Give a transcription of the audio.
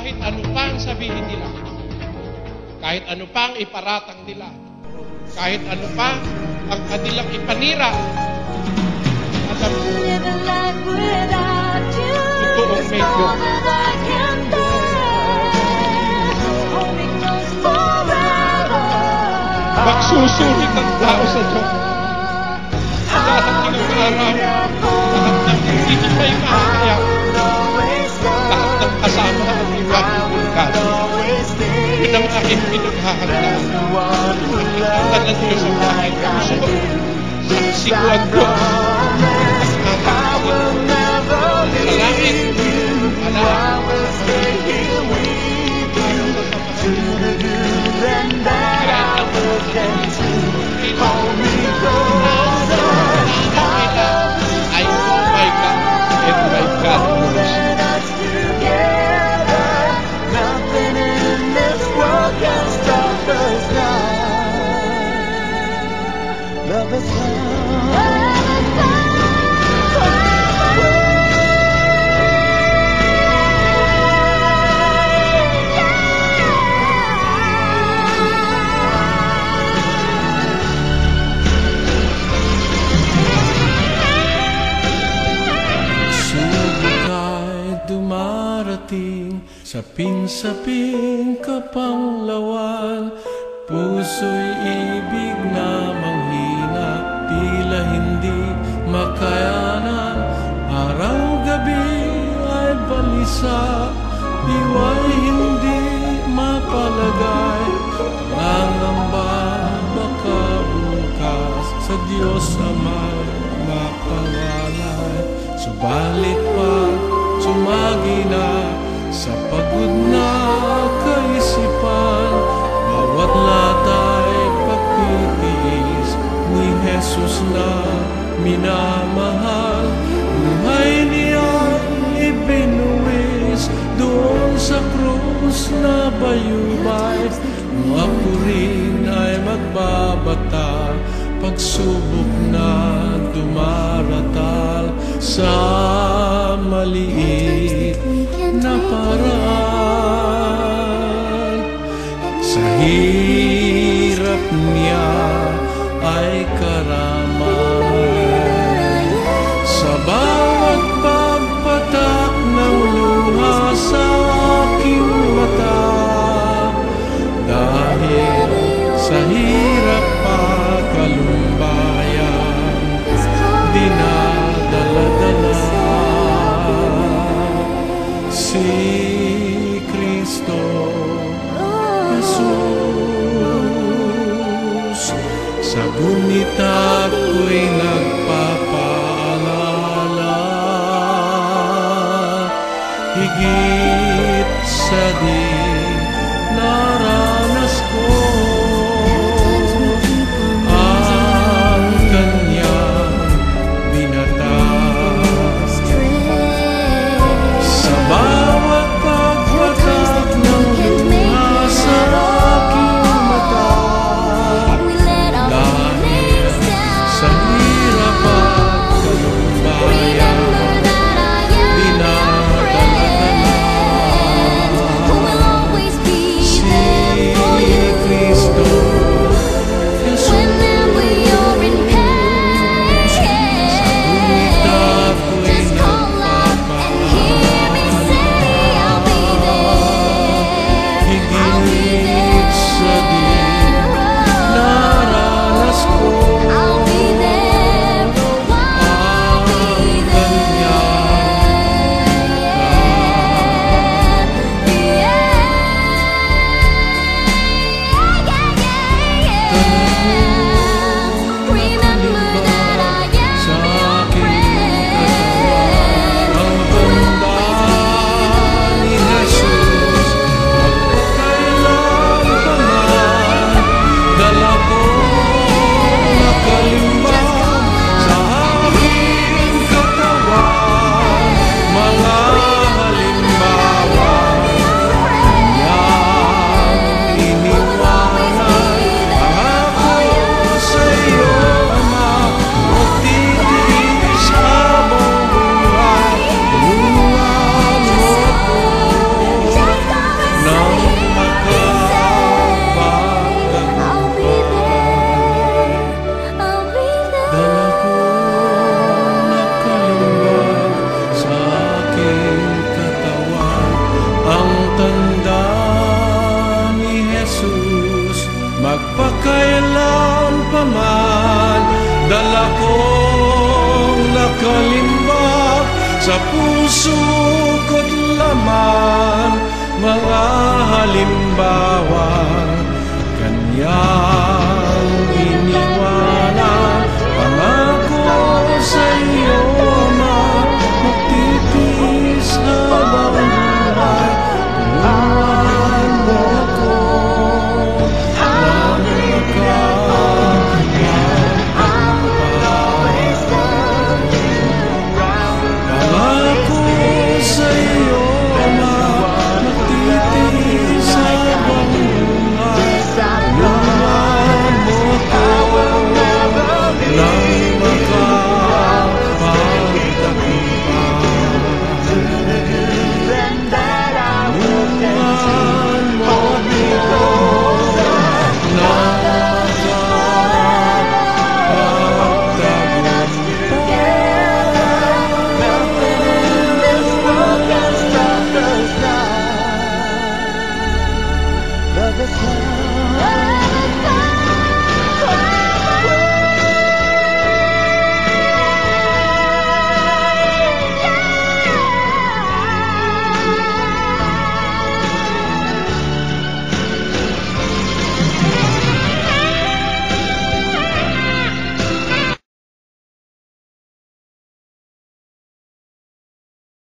kahit ano pa ang sabihin nila, kahit ano pa ang iparatang nila, kahit ano pa ang kanilang ipanira, alam mo, totoong may Diyos. Magsusulit ang tao sa Diyos. Sa darating ang araw, lahat ng hindi may mahaya, lahat ng kasama ang iwag bulkan. Yun ang aking pinaghahandaan. Nakikita ng Diyos ang aking puso. Saksi ko ang Diyos. At aking sa langit, saping-saping kapanglawan, puso'y ibig na manghina, tila hindi makayanan. Araw-gabi ay balisa, diwa'y hindi mapalagay. Nangamba baka bukas sa Diyos Ama'y mapangalay. Subalit pag sumagi na sa pagod na kaisipan, bawat lata'y pagtitiis ni Jesus na minamahal. Buhay niya'y ibinuwis doon sa krus na bayubay. Kung ako rin ay magbabata, pagsubok na dumaratal sa maliit na paraan. Sa hirap niya ay karamay, sa bawat pagpatak ng luha sa aking mata. Dahil sa hirap at kalumbayan, dinadala-dala si Kristo Jesus. Sa gunita ko'y nagpapaalala, higit sa di naranas ko ang kanyang binatas. Sa bawat pagpatak ng luha sa aking mata, dahil sa hirap at kalumbayan, dinadala-dala si kalimbag sa puso ko't laman.